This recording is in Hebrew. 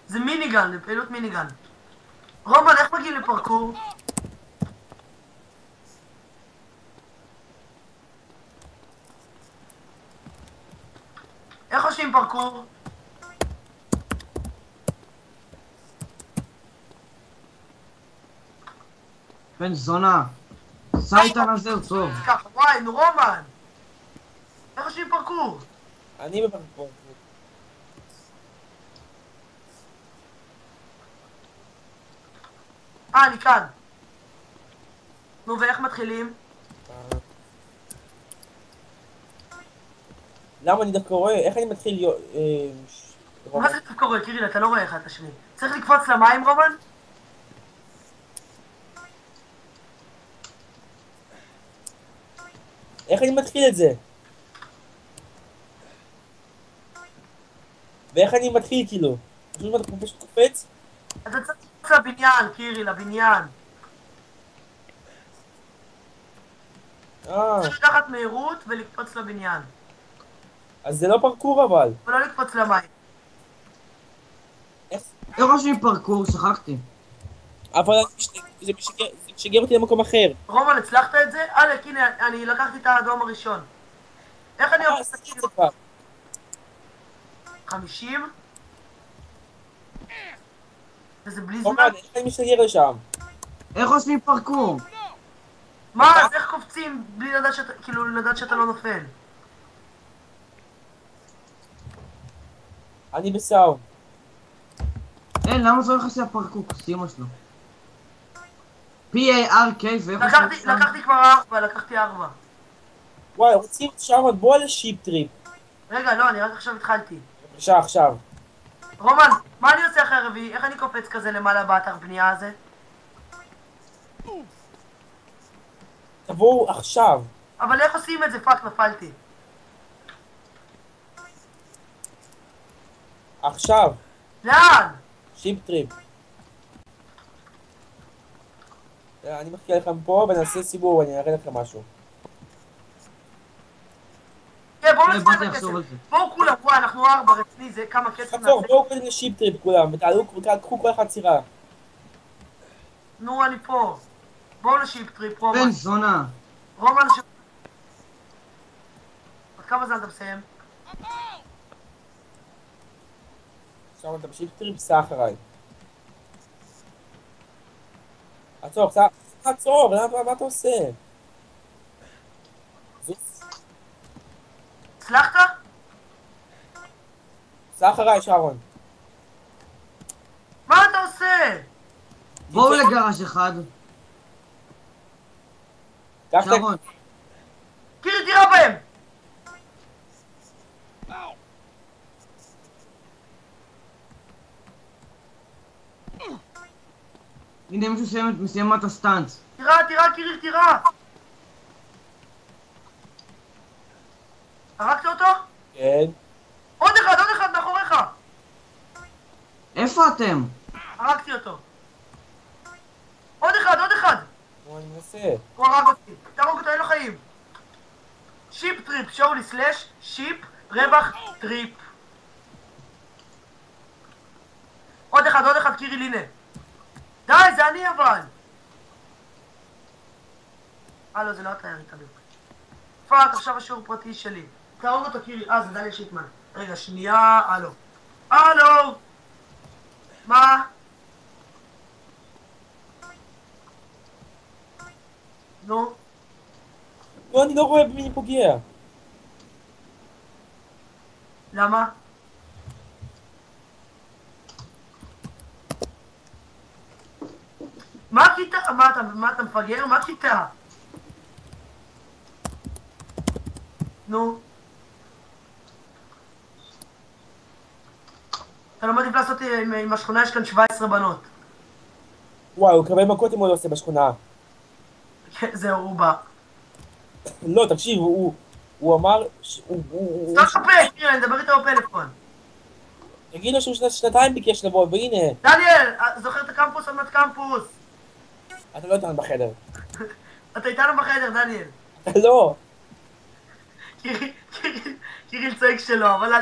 זה מיניגן, זה פעילות מיניגן. רומן, איך מגיעים לפרקור? איך עושים פרקור? בן זונה. סייטן הזה הוא טוב. ככה, וואי, נו רומן! איך עושים פרקור? אני בפרקור. אני כאן. נו, ואיך מתחילים? למה אני דווקא רואה? איך אני מתחיל מה זה קורה, קיריל? אתה לא רואה אחד את השני. צריך לקפוץ למים, רומן? איך אני מתחיל את זה? ואיך אני מתחיל כאילו? פשוט קופץ? אתה צריך לקפוץ לבניין, קיריל, לבניין. צריך לקחת מהירות ולקפוץ לבניין. אז זה לא פרקור אבל. ולא לקפוץ למים. איך? איך עושים פרקור? שכחתי. אבל זה משגר אותי למקום אחר. רומן, הצלחת את זה? אלק, הנה, אני לקחתי את האדום הראשון. איך אני עושה עשיתי את זה כבר. 50? וזה בלי זמן? רומן, איך אני משגר לשם? איך עושים פרקור? מה? אז איך קופצים בלי לדעת שאתה, כאילו, לדעת שאתה לא נופל? אני בסאונד. אין, למה צריך לעשות פרקור? סימה שלו. P-A-R-K ואיך עושים שם? לקחתי כבר 4, לקחתי 4. וואי, רוצים שם בוא לשיפ טריפ. רגע, לא, אני רק עכשיו התחלתי. בבקשה, עכשיו. רומן, מה אני עושה אחרי הרביעי? איך אני קופץ כזה למעלה באתר בנייה הזה? תבואו עכשיו. אבל איך עושים את זה? פאק, נפלתי. עכשיו. לאן? שיפ טריפ. אני מחכה לכם פה ונעשה סיבוב, אני אראה לכם משהו. כן, בואו כן, נעשה בוא את תחשוב על הכסף. זה. בואו כולם, וואי, אנחנו 4 רציני, זה כמה כסף חצור, נעשה. בואו קודם לשיפ טריפ כולם, ותקחו כל אחד סירה. נו, אני פה. בואו לשיפ טריפ, רומן. בן זונה. רומן, עוד כמה זמן אתה מסיים? עכשיו אתה בשיפ טריפ, סע אחריי. עצור, עצור, מה אתה עושה? הצלחת? סע אחריי, שרון. מה אתה עושה? בואו לגרש אחד. קח את שרון. קירי, תירה בהם! הנה מישהו מסיים את הסטאנץ. תירה, קיריל, תירה! הרגת אותו? כן. עוד אחד, מאחוריך! איפה אתם? הרגתי אותו. עוד אחד! נו, אני מנסה. הוא הרג אותי. תהרוג אותו, אין לו חיים. שיפ טריפ, שאולי סלאש, שיפ, רווח, טריפ. עוד אחד, קיריל, הנה. די, זה אני אבל. לא, זה לא אתה ירית לי. פאק, עכשיו השיעור פרטי שלי. תהרוג אותו, קיריל. זה דניאל שיטמן. רגע, שנייה, הלו. מה? נו? לא, אני לא רואה במי אני פוגע. למה? מה הכיתה? מה אתה מפגר? מה הכיתה? נו? אתה לא מעדיף לעשות עם השכונה, יש כאן 17 בנות. וואי, הוא מקבל מכות אם הוא לא עושה בשכונה. זהו, הוא בא. לא, תקשיב, הוא אמר... סתום את הפה, תראה, אני מדבר איתו בפלאפון. תגיד לו שהוא שנתיים ביקש לבוא, והנה. דניאל, זוכר את הקמפוס? עוד מעט קמפוס. אתה לא איתנו בחדר. אתה איתנו בחדר, דניאל. אתה לא. קיריל צועק שלו, אבל